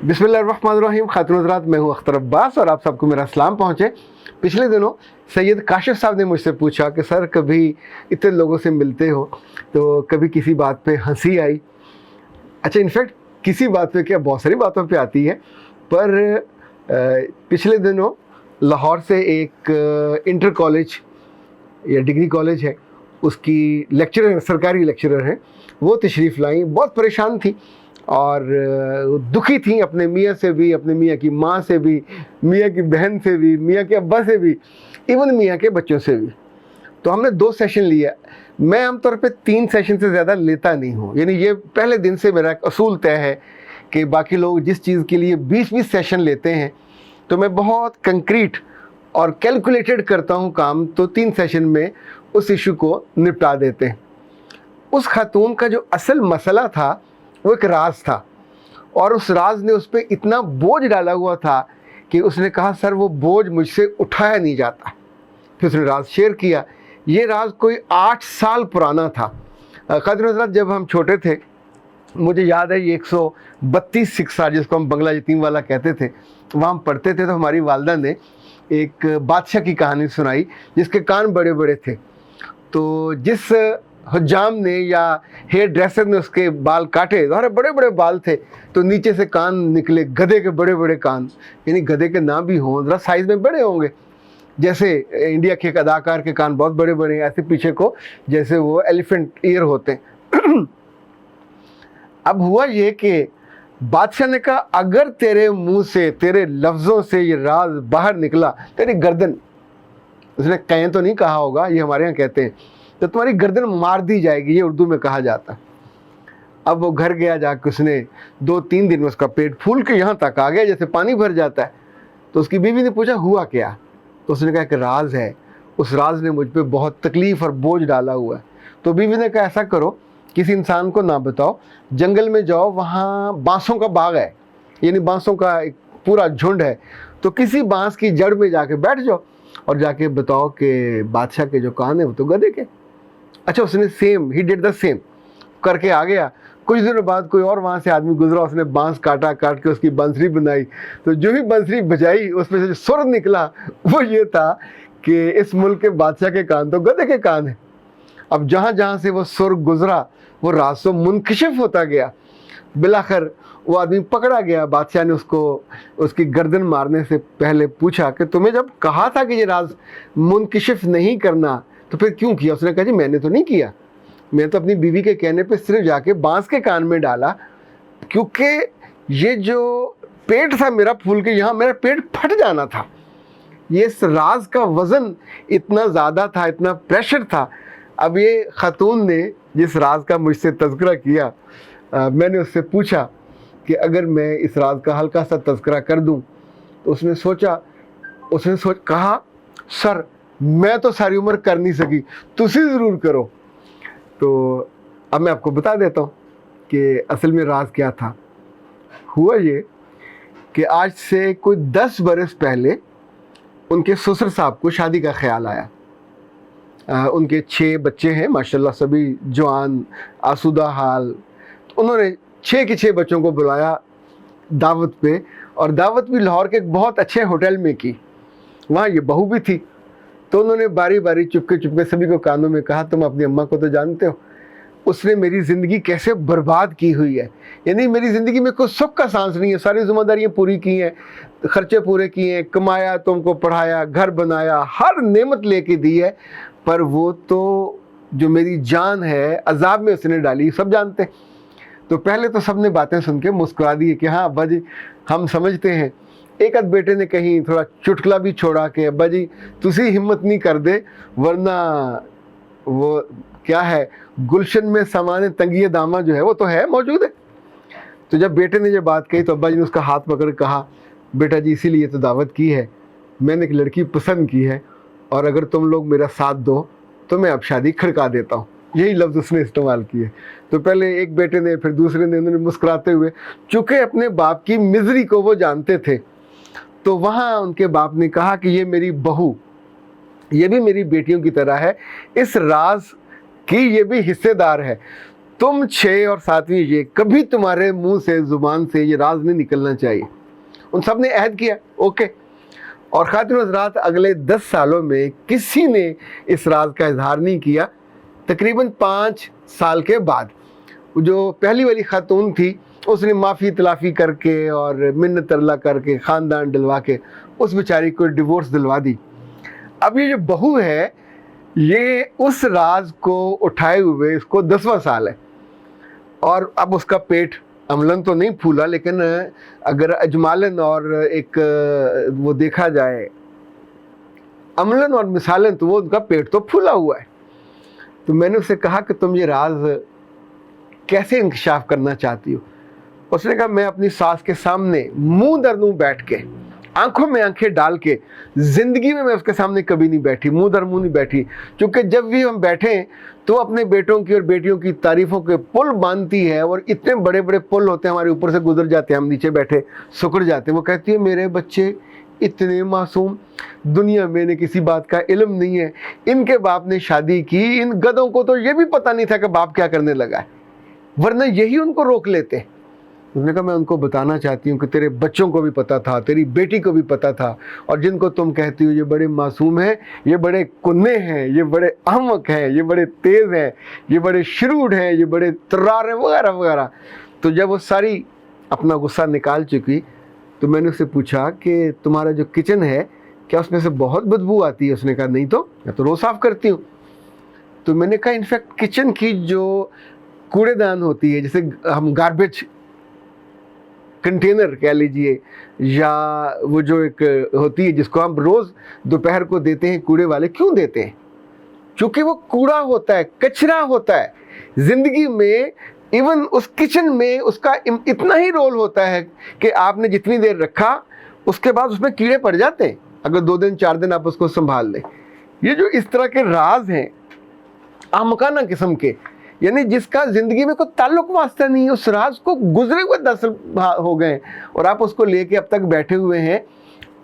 बिस्मिल्लाहिर्रहमानिर्रहीम। खातून हज़रात, मैं हूँ अख्तर अब्बास और आप सबको मेरा सलाम पहुँचे। पिछले दिनों सैयद काशिफ साहब ने मुझसे पूछा कि सर कभी इतने लोगों से मिलते हो तो कभी किसी बात पे हंसी आई? अच्छा, इनफैक्ट किसी बात पे क्या, बहुत सारी बातों पे आती है, पर पिछले दिनों लाहौर से एक इंटर कॉलेज या डिग्री कॉलेज है, उसकी लेक्चरर, सरकारी लेक्चरर हैं, वो तशरीफ़ लाई। बहुत परेशान थी और दुखी थी अपने मियाँ से भी, अपने मियाँ की माँ से भी, मियाँ की बहन से भी, मियाँ के अब्बा से भी, इवन मियाँ के बच्चों से भी। तो हमने 2 सेशन लिया। मैं आमतौर पे 3 सेशन से ज़्यादा लेता नहीं हूँ, यानी ये पहले दिन से मेरा एक असूल तय है कि बाकी लोग जिस चीज़ के लिए 20-20 सेशन लेते हैं, तो मैं बहुत कंक्रीट और कैलकुलेटेड करता हूँ काम, तो 3 सेशन में उस इशू को निपटा देते हैं। उस खातून का जो असल मसला था वो एक राज था, और उस राज ने उस पर इतना बोझ डाला हुआ था कि उसने कहा सर वो बोझ मुझसे उठाया नहीं जाता। फिर उसने राज शेयर किया। ये राज कोई 8 साल पुराना था। क़ादिर हज़रात, जब हम छोटे थे, मुझे याद है ये 132 शिक्षा जिसको हम बंगला यतीम वाला कहते थे, वहाँ हम पढ़ते थे, तो हमारी वालदा ने एक बादशाह की कहानी सुनाई जिसके कान बड़े बड़े थे। तो जिस हजाम ने या हेयर ड्रेसर ने उसके बाल काटे, हमारे बड़े बड़े बाल थे, तो नीचे से कान निकले गधे के बड़े बड़े कान, यानी गधे के ना भी हों, ज़रा साइज़ में बड़े होंगे। जैसे इंडिया के एक अदाकार के कान बहुत बड़े बड़े हैं, ऐसे पीछे को जैसे वो एलिफेंट ईयर होते हैं। अब हुआ ये कि बादशाह ने कहा अगर तेरे मुंह से, तेरे लफ्ज़ों से ये राज बाहर निकला, तेरी गर्दन, उसने कहें तो नहीं कहा होगा, ये हमारे यहाँ कहते हैं, तो तुम्हारी गर्दन मार दी जाएगी, ये उर्दू में कहा जाता। अब वो घर गया, जाके उसने 2-3 दिन में उसका पेट फूल के यहाँ तक आ गया जैसे पानी भर जाता है। तो उसकी बीवी ने पूछा हुआ क्या? तो उसने कहा कि राज है, उस राज ने मुझ पे बहुत तकलीफ़ और बोझ डाला हुआ है। तो बीवी ने कहा ऐसा करो, किसी इंसान को ना बताओ, जंगल में जाओ, वहाँ बांसों का बाग है, यानी बांसों का एक पूरा झुंड है, तो किसी बांस की जड़ में जाके बैठ जाओ और जाके बताओ कि बादशाह के जो कान है वो तो गधे के। अच्छा, उसने same, he did the same करके आ गया। कुछ दिनों बाद कोई और वहाँ से आदमी गुजरा, उसने बांस काट के उसकी बंसरी बनाई, तो जो भी बंसरी बजाई उसमें से जो सुर निकला वो ये था कि इस मुल्क के बादशाह के कान तो गधे के कान हैं। अब जहाँ जहाँ से वो सुर गुजरा वो राज तो मुनकशिफ होता गया। बिलाखिर वो आदमी पकड़ा गया। बादशाह ने उसको उसकी गर्दन मारने से पहले पूछा कि तुम्हें जब कहा था कि ये राज मुनकशिफ नहीं करना तो फिर क्यों किया? उसने कहा जी मैंने तो नहीं किया, मैं तो अपनी बीवी के कहने पे सिर्फ जाके बांस के कान में डाला, क्योंकि ये जो पेट था मेरा फूल के यहाँ, मेरा पेट फट जाना था। ये इस राज का वज़न इतना ज़्यादा था, इतना प्रेशर था। अब ये खातून ने जिस राज का मुझसे तज़किरा किया, मैंने उससे पूछा कि अगर मैं इस राज का हल्का सा तज़किरा कर दूं, तो उसने कहा सर मैं तो सारी उम्र कर नहीं सकी, तुसी ज़रूर करो। तो अब मैं आपको बता देता हूँ कि असल में राज क्या था। हुआ ये कि आज से कोई 10 बरस पहले उनके ससुर साहब को शादी का ख्याल आया। उनके 6 बच्चे हैं माशाल्लाह, सभी जवान आसूदा हाल। उन्होंने 6 के 6 बच्चों को बुलाया दावत पे, और दावत भी लाहौर के एक बहुत अच्छे होटल में की। वहाँ ये बहू भी थी। तो उन्होंने बारी बारी चुपके चुपके सभी को कानों में कहा तुम अपनी अम्मा को तो जानते हो, उसने मेरी ज़िंदगी कैसे बर्बाद की हुई है, यानी मेरी ज़िंदगी में कोई सुख का सांस नहीं है। सारी जिम्मेदारियाँ पूरी की हैं, खर्चे पूरे किए हैं, कमाया, तुमको पढ़ाया, घर बनाया, हर नेमत लेके दी है, पर वो तो जो मेरी जान है अजाब में उसने डाली, सब जानते हैं। तो पहले तो सब ने बातें सुन के मुस्कुरा दी कि हाँ अब्बा जी हम समझते हैं। एक आध बेटे ने कहीं थोड़ा चुटकुला भी छोड़ा कि अब्बा जी तुसी हिम्मत नहीं कर दे, वरना वो क्या है, गुलशन में सामान तंगिए दामा जो है वो तो है मौजूद है। तो जब बेटे ने ये बात कही तो अब्बा जी ने उसका हाथ पकड़ कहा बेटा जी इसीलिए तो दावत की है, मैंने एक लड़की पसंद की है, और अगर तुम लोग मेरा साथ दो तो मैं अब शादी खड़का देता हूँ। यही लफ्ज़ उसने इस्तेमाल किए। तो पहले एक बेटे ने, फिर दूसरे ने, उन्होंने मुस्कुराते हुए, चूँकि अपने बाप की मिजरी को वो जानते थे, तो वहाँ उनके बाप ने कहा कि ये मेरी बहू, ये भी मेरी बेटियों की तरह है, इस राज की ये भी हिस्सेदार है, तुम 6 और 7वीं ये, कभी तुम्हारे मुंह से ज़ुबान से ये राज नहीं निकलना चाहिए। उन सब ने अहद किया, ओके। और खातिन हज़रात अगले 10 सालों में किसी ने इस राज का इजहार नहीं किया। तकरीबन 5 साल के बाद जो पहली वाली खातून थी उसने माफ़ी तलाफ़ी करके और मिन्नत तरला करके ख़ानदान डलवा के उस बेचारी को डिवोर्स दिलवा दी। अब ये जो बहू है ये उस राज को उठाए हुए इसको 10वां साल है और अब उसका पेट अमलन तो नहीं फूला, लेकिन अगर अजमालन और एक वो देखा जाए अमलन और मिसालन तो वो उनका पेट तो फूला हुआ है। तो मैंने उससे कहा कि तुम ये राज कैसे इंकशाफ करना चाहती हो? उसने कहा मैं अपनी सास के सामने मुंह दर मुंह बैठ के आंखों में आंखें डाल के, ज़िंदगी में मैं उसके सामने कभी नहीं बैठी, मुंह दर मुंह नहीं बैठी, क्योंकि जब भी हम बैठे तो अपने बेटों की और बेटियों की तारीफ़ों के पुल बांधती है और इतने बड़े बड़े पुल होते हैं हमारे ऊपर से गुजर जाते हैं, हम नीचे बैठे सुकड़ जाते हैं। वो कहती है मेरे बच्चे इतने मासूम, दुनिया में इन्हें किसी बात का इल्म नहीं है, इनके बाप ने शादी की, इन गधों को तो ये भी पता नहीं था कि बाप क्या करने लगा है, वरना यही उनको रोक लेते। उसने कहा मैं उनको बताना चाहती हूँ कि तेरे बच्चों को भी पता था, तेरी बेटी को भी पता था, और जिनको तुम कहती हो ये बड़े मासूम हैं, ये बड़े कुन्ने हैं, ये बड़े अहमक हैं, ये बड़े तेज़ हैं, ये बड़े श्रूड हैं, ये बड़े तर्रार हैं वगैरह वगैरह। तो जब वो सारी अपना गुस्सा निकाल चुकी तो मैंने उससे पूछा कि तुम्हारा जो किचन है क्या उसमें से बहुत बदबू आती है? उसने कहा नहीं तो, मैं तो रोज़ साफ़ करती हूँ। तो मैंने कहा इनफैक्ट किचन की जो कूड़ेदान होती है, जैसे हम गार्बेज कंटेनर कह लीजिए, या वो जो एक होती है जिसको हम रोज़ दोपहर को देते हैं कूड़े वाले, क्यों देते हैं? क्योंकि वो कूड़ा होता है, कचरा होता है। ज़िंदगी में इवन उस किचन में उसका इतना ही रोल होता है कि आपने जितनी देर रखा उसके बाद उसमें कीड़े पड़ जाते हैं, अगर 2 दिन 4 दिन आप उसको संभाल लें। ये जो इस तरह के राज हैं आमकाना किस्म के, यानी जिसका ज़िंदगी में कोई ताल्लुक वास्ता नहीं है, उस राज को गुजरे हुए 10 हो गए और आप उसको लेके अब तक बैठे हुए हैं।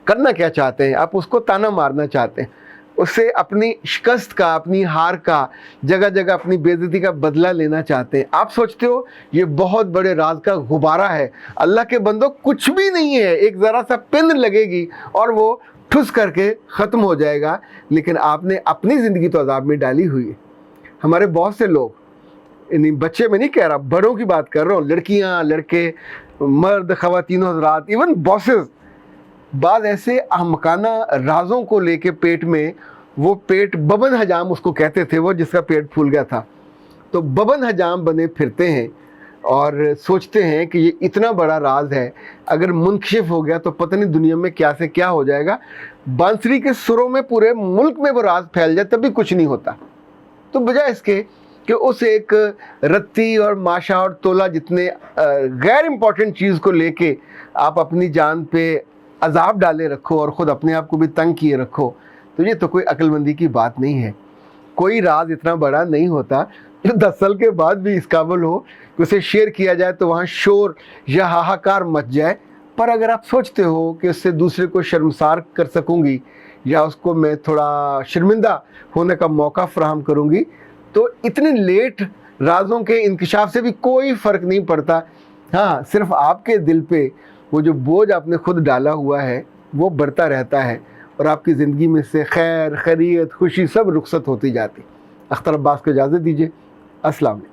करना क्या चाहते हैं? आप उसको ताना मारना चाहते हैं, उससे अपनी शिकस्त का, अपनी हार का, जगह जगह अपनी बेइज्जती का बदला लेना चाहते हैं। आप सोचते हो ये बहुत बड़े राज का गुब्बारा है। अल्लाह के बंदो कुछ भी नहीं है, एक ज़रा सा पिन लगेगी और वो ठुस करके ख़त्म हो जाएगा, लेकिन आपने अपनी ज़िंदगी तो अजाब में डाली हुई है। हमारे बहुत से लोग, बच्चे में नहीं कह रहा, बड़ों की बात कर रहा हूँ, लड़कियाँ, लड़के, मर्द, ख़वातीन हज़रात, इवन बॉसेस, बाद ऐसे अहमकाना राजों को लेके पेट में, वो पेट बबन हजाम उसको कहते थे, वो जिसका पेट फूल गया था, तो बबन हजाम बने फिरते हैं और सोचते हैं कि ये इतना बड़ा राज है, अगर मुनकशिफ हो गया तो पता नहीं दुनिया में क्या से क्या हो जाएगा। बांसुरी के सुरों में पूरे मुल्क में वो राज फैल जाए तब भी कुछ नहीं होता। तो बजाय इसके कि उस एक रत्ती और माशा और तोला जितने गैर इम्पॉर्टेंट चीज़ को लेके आप अपनी जान पे अजाब डाले रखो और ख़ुद अपने आप को भी तंग किए रखो, तो ये तो कोई अक्लमंदी की बात नहीं है। कोई राज इतना बड़ा नहीं होता जो 10 साल के बाद भी इस काबिल हो कि उसे शेयर किया जाए तो वहाँ शोर या हाहाकार मच जाए। पर अगर आप सोचते हो कि उससे दूसरे को शर्मसार कर सकूँगी या उसको मैं थोड़ा शर्मिंदा होने का मौका फराहम करूँगी, तो इतने लेट राजों के इंकशाफ से भी कोई फ़र्क नहीं पड़ता। हाँ, सिर्फ आपके दिल पे वो जो बोझ आपने खुद डाला हुआ है वो बढ़ता रहता है और आपकी ज़िंदगी में से खैर, खैरियत, खुशी सब रुखसत होती जाती। अख्तर अब्बास को इजाज़त दीजिए। अस्सलाम वालेकुम।